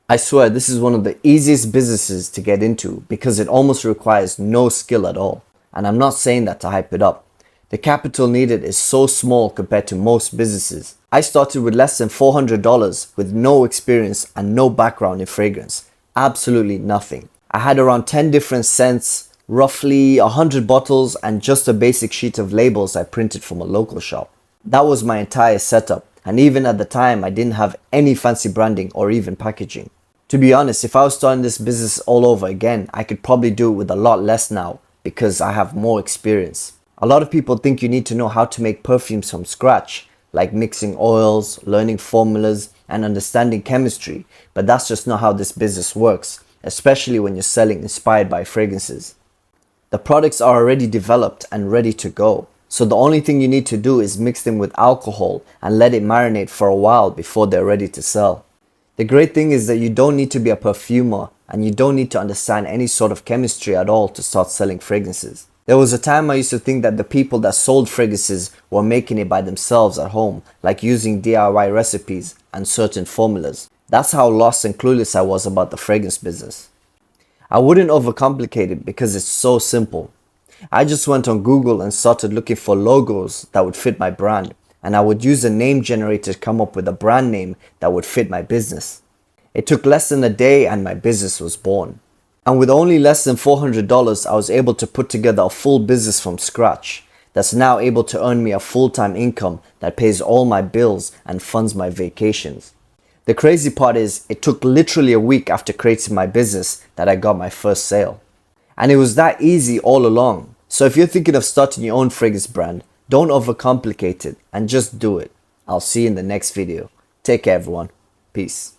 I swear this is one of the easiest businesses to get into because it almost requires no skill at all. And I'm not saying that to hype it up. The capital needed is so small compared to most businesses. I started with less than $400 with no experience and no background in fragrance. Absolutely nothing. I had around 10 different scents, roughly 100 bottles, and just a basic sheet of labels I printed from a local shop. That was my entire setup, and even at the time I didn't have any fancy branding or even packaging. To be honest, if I was starting this business all over again, I could probably do it with a lot less now because I have more experience. A lot of people think you need to know how to make perfumes from scratch, like mixing oils, learning formulas, and understanding chemistry, but that's just not how this business works, especially when you're selling inspired by fragrances. The products are already developed and ready to go, so the only thing you need to do is mix them with alcohol and let it marinate for a while before they're ready to sell. The great thing is that you don't need to be a perfumer and you don't need to understand any sort of chemistry at all to start selling fragrances. There was a time I used to think that the people that sold fragrances were making it by themselves at home, like using DIY recipes and certain formulas. That's how lost and clueless I was about the fragrance business. I wouldn't overcomplicate it because it's so simple. I just went on Google and started looking for logos that would fit my brand, and I would use a name generator to come up with a brand name that would fit my business. It took less than a day and my business was born. And with only less than $400, I was able to put together a full business from scratch that's now able to earn me a full-time income that pays all my bills and funds my vacations. The crazy part is, it took literally a week after creating my business that I got my first sale. And it was that easy all along. So if you're thinking of starting your own fragrance brand, don't overcomplicate it and just do it. I'll see you in the next video. Take care everyone. Peace.